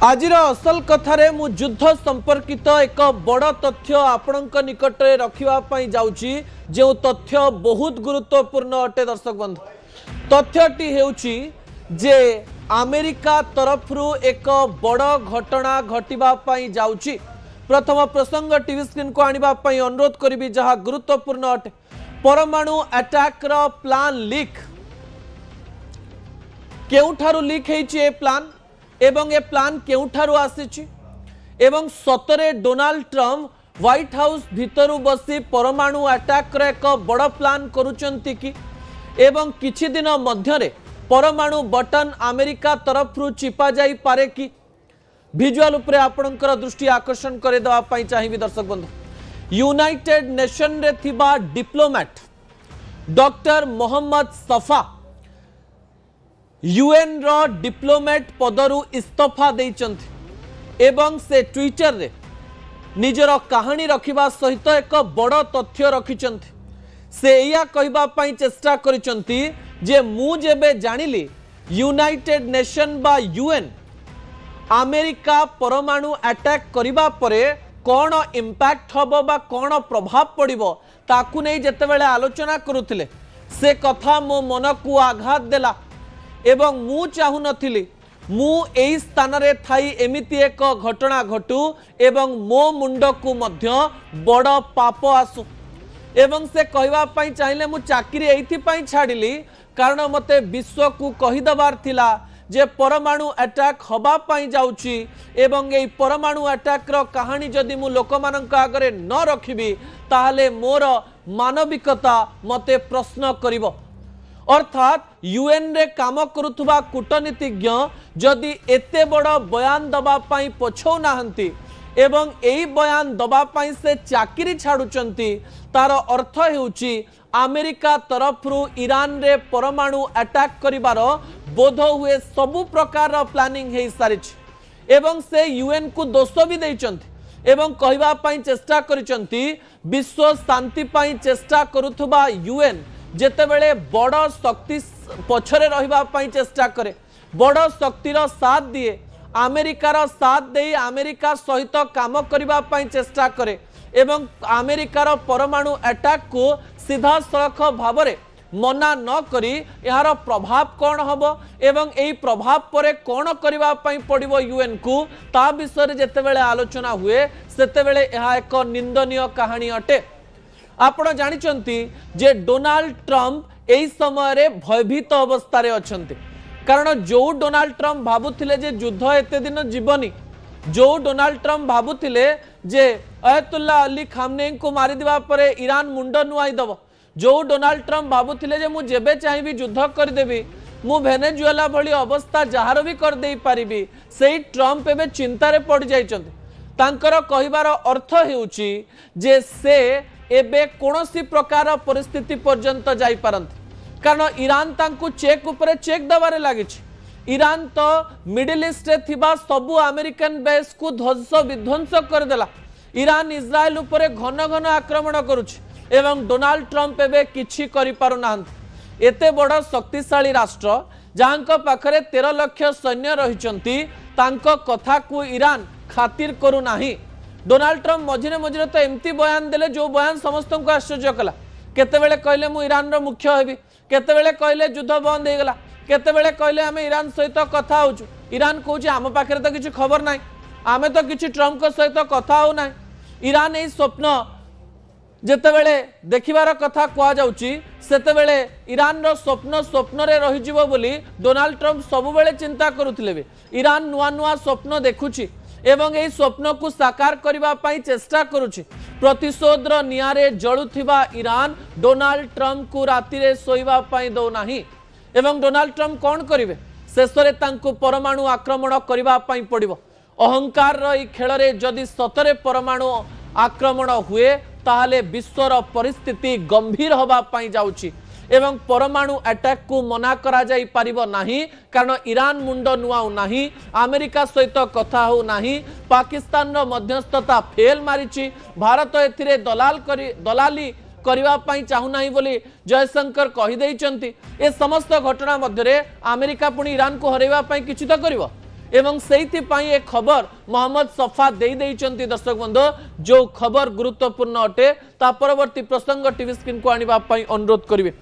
आजिर असल कथारे मु युद्ध संपर्कित एक बड़ तथ्य आपणक निकट रखापी जाऊँगी जो तथ्य बहुत गुरुत्वपूर्ण अटे। दर्शक बंधु, तथ्यटी हेउची जे अमेरिका तरफरु एक बड़ घटना घटिबापी जाऊँगी। प्रथम प्रसंग टीवी स्क्रीन को आने अनुरोध करी जहाँ गुरुत्वपूर्ण अटे। परमाणु अटैक रो प्लान लीक केउठारु लीक हेइची ए प्लान एवं ए प्लान केउठारु आसीची एवं सतरे डोनाल्ड ट्रम्प व्हाइट हाउस भितरु बसी परमाणु अटैक रो एक बड़ प्लान करूचंती कि एवं किछि दिन मध्यरे परमाणु बटन अमेरिका तरफरु चिपा जाई पारे कि विजुअल उपरे आपणकर दृष्टि आकर्षण करे देवा पई चाहिबी। दर्शक बंधु, यूनाइटेड नेशन रे थिबा डिप्लोमेट डॉक्टर मोहम्मद सफा यूएन रो डिप्लोमेट पदरु इस्तफा देइचंती एवं से ट्विटर रे निजर कहानी रखिबा सहित एक बड़ तथ्य रखिचंती। से या कहबा पई चेष्टा करिचंती जे मु जेबे जानिली यूनाइटेड नेशन बा यूएन अमेरिका परमाणु अटैक करिबा परे कौन इंपैक्ट हबो बा कौन प्रभाव पड़िबो ताकू नै जेतेबेले आलोचना करुथिले से कथा मो मन को आघात देला एवं मु चाहू नथिली मु एई स्थान रे थाई एमिति एक घटना घटू एवं मो मुंड को मध्य बड़ पाप आसु एवं से कहबा पई चाहिले मु चाकरी एइथि पई छाडिली कारण मते विश्व को कहि दबार थिला जे परमाणु अटैक हबा पई जाउची एवं एई परमाणु अटैक रो कहानी जदि मु लोकमानक आगरे न रखिबी ताहले मोर मानविकता मते प्रश्न करिवो। अर्थात यूएन रे काम करुथुबा कूटनीतिज्ञ जदि एते बड़ बयान दबा पई पछौ नाहंती एवं एई बयान दबा पई से चाकरी छाडुचंती तार अर्थ हेउची अमेरिका तरफरु ईरान रे परमाणु अटैक करिवार बोध हुए सबु प्रकार प्लानिंग हे सारिछि एवं से यूएन को दोष भी देइचंती एवं कहबा पई चेष्टा करिचंती विश्व शांति पई चेष्टा करुथुबा यूएन जेतेबेले बड़ शक्ति पछरे रहिबा पई चेष्टा करे बड़ शक्तिर साथ दिए अमेरिकार साथ दे अमेरिका सहित काम करिबा पई चेष्टा करे एवं अमेरिकार परमाणु अटैक को सीधा सड़क भाव मना न करी यार प्रभाव कौन हबो एवं एई प्रभाव परे कौन करिबा पई पड़िबो यूएन को ता विषय जेतेबेले आलोचना हुए सेतेबेले यह एक निंदनीय कहानी अटे। आपण जानिचंती जे डोनाल्ड ट्रम्प एई समय रे भयभीत अवस्था रे अछंती कारण जो डोनाल्ड ट्रम्प भाबुथिले जे युद्ध एते दिन जीवनी जो डोनाल्ड ट्रम्प भाबुथिले जे अयतुल्लाह अली खामनेई को मारि दिबा परे ईरान मुंड नुआई दबो जो डोनाल्ड ट्रम्प भाबुथिले जे मु जेबे चाहिबी युद्ध कर देबी मु वेनेजुएला भली अवस्था जहार भी कर देई पारिबी सेई ट्रम्प एबे चिंता रे पड़ जाइचंती। तांकर कहिबार अर्थ हेउची जे से एबे कोनोसी प्रकार परिस्थिति पर्यंत जाई पारंती कारण ईरान तांकु चेक उपरे चेक दबारे लागिछि। ईरान तो मिडिल ईस्ट रे थिबा सबु अमेरिकन बेस को ध्वंस विध्वंस कर देला। ईरान इस्राएल उपरे घन घन आक्रमण करुछि एवं डोनाल्ड ट्रम्प एबे किछि करि पारु नाहंती। एते बड़ शक्तिशाली राष्ट्र जहांक पाखरे 13 लाख सैन्य रहिचंती तांको कथा को ईरान खातिर करू नाही। डोनाल्ड ट्रम्प मझिरे मझिरे तो एमती बयान देले जो बयान समस्त को आश्चर्य कला। केतेबेले कहले मु ईरान रो मुख्य हेबी केतेबेले कहले युद्ध बंद हो गला केतेबेले कहले आमे ईरान सहित कथा होछु ईरान कहूछि आम पाखरे तो किछि खबर नाही आमे तो किछि ट्रम्प को सहित कथा हो नाही। ईरान एई स्वप्न जेतेबेले देखिबार कथा कहा जाउछि सेतेबेले ईरान रो स्वप्न रे रहि जिवो बोली डोनाल्ड ट्रम्प सबुबेले चिंता करुथिले। ईरान नुआ नुआ स्वप्न देखुछि एवं एई स्वप्न को साकार करिबा पई चेष्टा करुछि। प्रतिशोध रो नियारे जळुथिबा ईरान डोनाल्ड ट्रम्प को राति रे सोइबा पई दो नाही एवं डोनाल्ड ट्रम्प कोन करिवे शेषरे तांको परमाणु आक्रमण करिबा पई पड़िबो। अहंकार रो ई खेल रे जदि सतरे परमाणु आक्रमण हुए ताहले विश्वर परिस्थिति गंभीर होबा पई जाउछि एवं परमाणु अटैक को मना करा जाई पारिबो नाही कारण ईरान मुंड नुआउ नाही अमेरिका सहित कथा हो नाही पाकिस्तान रो मध्यस्थता फेल मारिछि भारत एथिरे दलाली करबा पई चाहू नाही बोली जयशंकर कहि दैचंती। ए समस्त घटना मध्यरे अमेरिका पुणी ईरान को हरैबा पई किछि तो करिवो एवं सेइथिपाई ए खबर मोहम्मद सफा दे देइचंती दर्शक बंधु जो खबर गुरुत्वपूर्ण अटे ता परवर्ती प्रसंग टीवी स्क्रीन को आनिबा पई अनुरोध करिवे।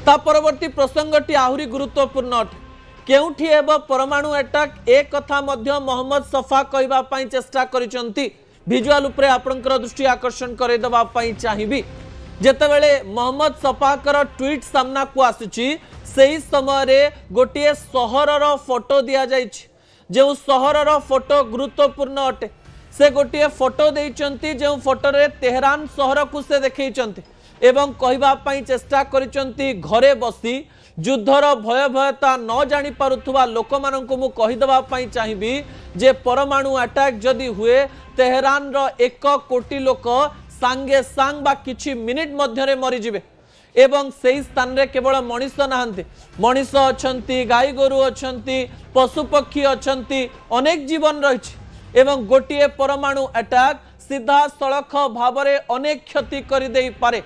ता परवर्ती प्रसंगटी आहुरी गुरुत्वपूर्ण अटे केउठी एब परमाणु अटैक ए कथा मध्य मोहम्मद सफा कहबा पई चेष्टा करिसंती विजुअल उपरे आपनकर दृष्टि आकर्षण करे दबा पई चाहिबी जेतेबेले मोहम्मद सफाकर ट्वीट सामना को आसुची सेही समय रे गोटिए सहरर फोटो दिया जाइछि जो सहरर फोटो गुरुत्वपूर्ण अटे से गोटिए फोटो देइचंती जो फोटो रे तेहरान सहर को से देखैचंती एवं कहबा पई चेष्टा करिसंती घरे बसी युद्धर भयभयता न जानी पारुथुवा लोक माननकु मु कहि दबा पई चाहिबी जे परमाणु अटैक जदि हुए तेहरान रो 1 कोटी लोक सांगे सांग बा किछि मिनिट मध्य रे मरि जिवे एवं सेही स्थान रे केवल मनीष नाहंती मनीष अछंती गाई गोरु अछंती पशु पक्षी अछंती अनेक जीवन रहिछि एवं गोटिए परमाणु अटैक सीधा सड़क भावरे अनेक क्षति करि देई पारे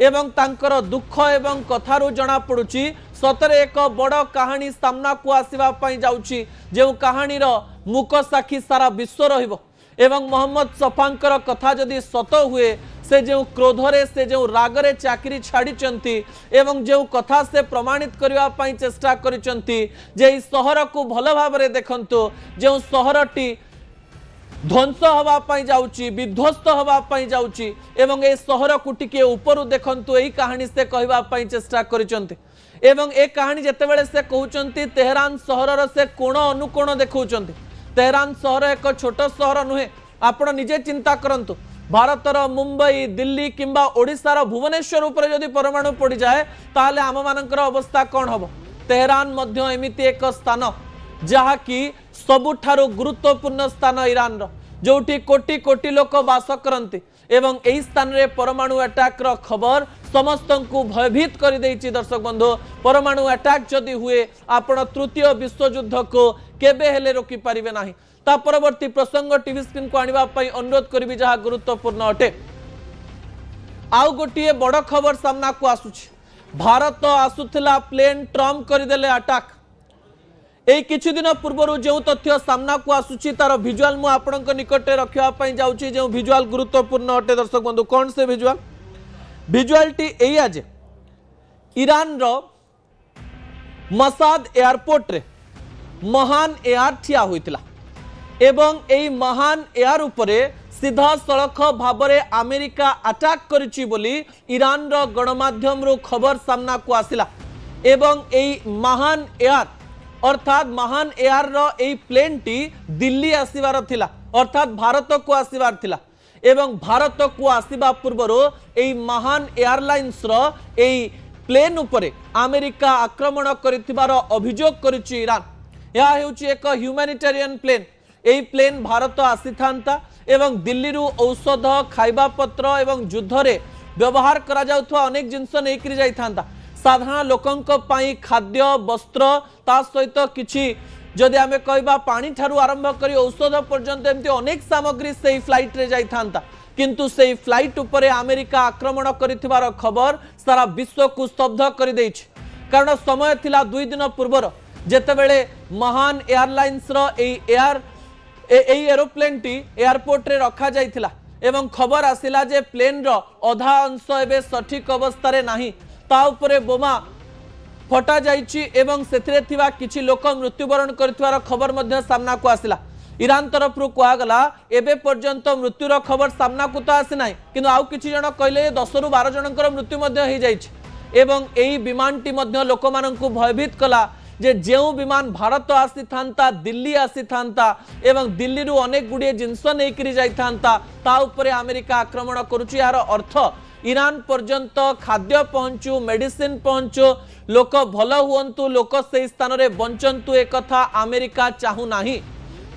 एवं तांकर दुख एवं कथारु जना पड़ुची सतरे एक बड़ कहानी सामना को आसीबा पई जाउची जे कहानी रो मुक साखी सारा विश्व रहिबो एवं मोहम्मद सफांकर कथा जदि सत हुए से जो क्रोधरे से जो रागरे चाकरी छाड़ी एवं जो कथा से प्रमाणित करबा पई चेष्टा करिसंती जे ई शहर को भल भाबरे देखंतु जो शहरटी ध्वंस हवा पाई जाउची विध्वस्त हवा पाई जाउची एवं ए शहर को टिके ऊपर देखंतु एही कहानी से कहबा पाई चेष्टा करिसंती एवं ए कहानी जेतेबेले से कहउचंती तेहरान शहरर से कोण अनुकोण देखउचंती तेहरान शहर एक छोट शहर नुहे आपण निजे चिंता करंतु भारतर मुंबई दिल्ली किंबा ओडिशार भुवनेश्वर उपर जदि परमाणु पड़ी जाए ताहले आम मानकर अवस्था कौन हबो तेहरान मध्य एमिति एक स्थान जहा कि सबुठारु गुरुत्वपूर्ण स्थान ईरान रो जोठी कोटी कोटी लोक वास करंती एवं एही स्थान रे परमाणु अटैक रो खबर समस्त को भयभीत कर देइछि। दर्शक बंधु परमाणु अटैक जदि हुए आपण तृतीय विश्व युद्ध को केबे हेले रोकी पारिबे नाही ता परवर्ती प्रसंग टीवी स्क्रीन को आनिबा पई अनुरोध करबी जहा गुरुत्वपूर्ण अटे। आउ गोटिए बड़ खबर सामना को आसुछि भारत आसुथिला प्लेन ट्रम्प करदेले अटैक ए किछि दिन पूर्व जो तथ्य सामना को आसुछि तार विजुअल मु आपनक निकटे रखिया पई जाउछि जो विजुअल गुरुत्वपूर्ण अटे। दर्शक बंधु कोन से विजुअल टी एया जे ईरान रो मसाद एयरपोर्ट रे महान एयर ठिया होइतिला एवं एई महान एयर उपरे सीधा सड़क भावरे अमेरिका अटैक करिछि बोली ईरान रो गणमाध्यम रो खबर सामना को आसिला एवं एई महान एयर अर्थात महान एयर रो एई प्लेन टी दिल्ली आसीबार थिला अर्थात भारत को आसीबार थिला एवं भारत को आसीबा पूर्वरो एई महान एयरलाइंस रो एई प्लेन उपरे अमेरिका आक्रमण करिथिबार अभियोग करिछि ईरान। या हेउछि एक ह्यूमैनिटेरियन प्लेन एई प्लेन भारत आसीथांता एवं दिल्ली रु औषध खाइबा पत्र एवं युद्ध रे व्यवहार करा जाउथवा अनेक जिंस नै करि जाइथांता साधारण लोकंक पई खाद्य वस्त्र ता सहित किछि जदि आमे कहबा पानी ठारू आरंभ करी औषध पर्यंत एमती अनेक सामग्री से फ्लाइट रे जाइथांता किंतु से फ्लाइट उपरे अमेरिका आक्रमण करिथिबार खबर सारा विश्व को स्तब्ध कर दैछि कारण समय थिला 2 दिन पूर्वर जेतेबेले महान एयरलाइंस रो एई एरोप्लेन टी एयरपोर्ट रे रखा जाइथिला एवं खबर आसिला जे प्लेन रो आधा अंश एबे सठिक अवस्था रे नाही ता उपरे बोमा फटा जाइछि एवं सेथिरे थिबा किछि लोक मृत्युवरण करथिबार खबर मध्य सामना को आसिला। ईरान तरफ रु कुआ गला एबे पर्यंत मृत्युर खबर सामना को तो आसी नाही किंतु आउ किछि जण कहले 10 रु 12 जनकर मृत्यु मध्य हे जाइछि एवं एई विमान टी मध्य लोक माननकु भयभीत कला जे जेउ विमान भारत आसी थांता दिल्ली आसी थांता एवं दिल्ली रु अनेक गुडिए जिंस नै करि जाई थांता ता उपरे अमेरिका आक्रमण करूछि यार अर्थ ईरान पर्यंत खाद्य पहुंचू मेडिसिन पहुंचू लोक भल हुंतु लोक से स्थान रे बंचंतु एक कथा अमेरिका चाहू नाही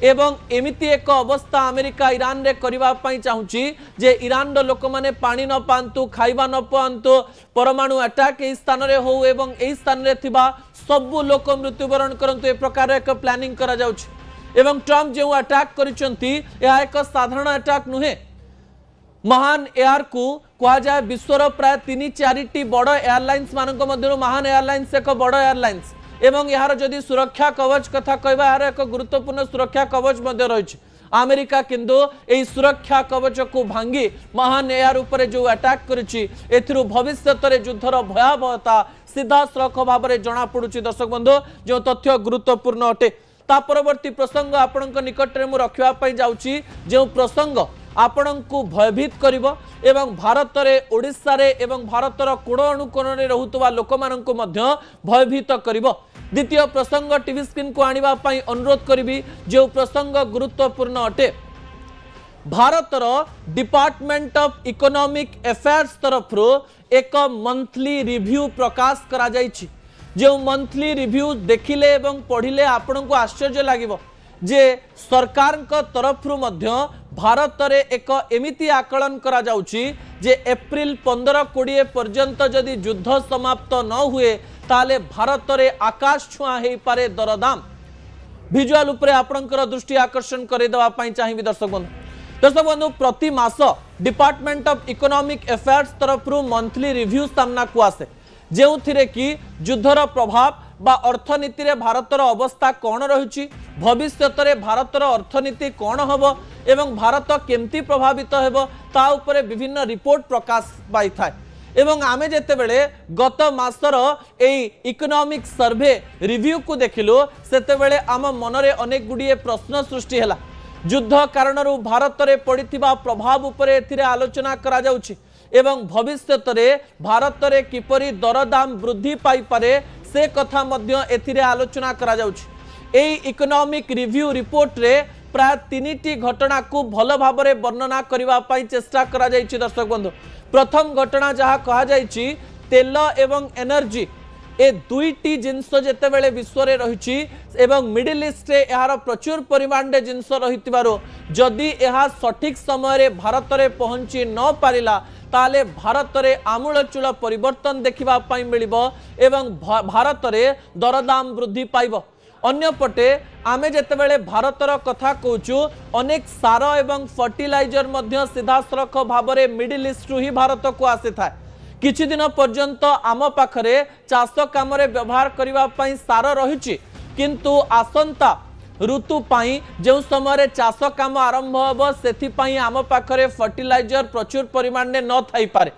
एवं एमिति एक अवस्था अमेरिका ईरान रे करिबा पई चाहूची जे ईरान रो लोक माने पानी न पांतु खाइबा न पांतु परमाणु अटैक ए स्थान रे हो एवं ए स्थान रे थिबा सब लोक मृत्युवरण करंतु ए प्रकार एक प्लानिंग करा जाउची एवं ट्रम्प जो अटैक करिसंती या एक साधारण अटैक नुहे महान एयर को कहा जाए विश्वर प्राय 3-4 बड़ एयरलाइंस मानक मध्यरु महान एयरलाइंस एक बड़ एयरलाइंस एवं यार जदि सुरक्षा कवच कथा कहबा यार एक गुरुत्वपूर्ण सुरक्षा कवच मध्य रही अमेरिका किंतु यही सुरक्षा कवच को भांगी महान एयर ऊपर जो अटैक करिछि एथिरु भविष्यत रे युद्धर भयावहता सीधा सड़क भाव में जना पड़ुछि। दर्शक बंधु जो तथ्य गुरुत्वपूर्ण अटे ता परवर्ती प्रसंग आपणक निकट में मु रखिबा पई जाउछि जो प्रसंग आपण को भयभीत करिवो एवं भारत रे ओडिशा रे एवं भारतर कोण अनुकोण रे रहुतबा लोक माननकु मध्य भयभीत करिवो। द्वितीय प्रसंग टीवी स्क्रीन को आनिबा पई अनुरोध करिवि जो प्रसंग गुरुत्वपूर्ण अटे भारतर डिपार्टमेंट ऑफ इकोनॉमिक अफेयर्स तरफ एक मंथली रिव्यू प्रकाश करा जायछि जो मंथली रिव्यू देखिले एवं पढ़िले आपण को आश्चर्य लागिवो जे सरकार तरफ भारत रे एक एमिति आकलन करा जाउछि जे अप्रैल 15-20 पर्यंत जदि युद्ध समाप्त न हुए ताले भारत रे आकाश छुआ हे पारे दरदाम। विजुअल उपरे आपणकर दृष्टि आकर्षण करे देवा पई चाहिबी दर्शक बंधु प्रति मास डिपार्टमेंट ऑफ इकोनॉमिक अफेयर्स तरफ मंथली रिव्यू सामना को आसे जो थिरे कि युद्धर प्रभाव बा अर्थनीति रे भारतर अवस्था कौन रही भविष्यत रे भारतर अर्थनीति कौन हबो एवं भारत केमती प्रभावित हेबो ता उपरे विभिन्न रिपोर्ट प्रकाश पाई थाए एवं आमे जेते बेले गत मासर एई इकोनॉमिक सर्वे रिव्यू को देखिलु सेते बेले आम मनरे अनेक गुडिये प्रश्न सृष्टि हला युद्ध कारणरू भारत रे पड़िथिबा प्रभाव उपरे एथिरे आलोचना करा जाउछि एवं भविष्यत रे भारत रे किपरि दरदाम वृद्धि पाई पारे से कथा मध्य एथिरे आलोचना करा जाउछि। एई इकोनॉमिक रिव्यू रिपोर्ट रे प्राय 3टी घटना को भल भाव में वर्णना करबा पई चेष्टा करा जायछि। दर्शक बंधु प्रथम घटना जहाँ कहा जायछि तेल एवं एनर्जी ए दुईटी जिनस जेते बेले विश्व रे रहिछि एवं मिडिल ईस्ट रे यार प्रचुर परिमाण रे जिनस रहितिबारो जदि यह सठिक समय रे भारत रे पहुंची न पारिला ताले भारत रे आमूलचूल परिवर्तन देखिबा पई मिलिबो एवं भारत रे दरदाम वृद्धि पाइबो। अन्यपटे आमे जेतेबेले भारतर कथा कहूचु अनेक सार एवं फर्टिलाइजर मध्य सीधा सड़क भाव में मिडिल ईस्ट ही भारत को आसी था किछि दिन पर्यंत आम पाखरे चाष काम व्यवहार करने सार रही किंतु आसंता ऋतु पाई जो समय चाष काम आरंभ हम से आम पाखरे फर्टिलाइजर प्रचुर परिमाण न थाई पारे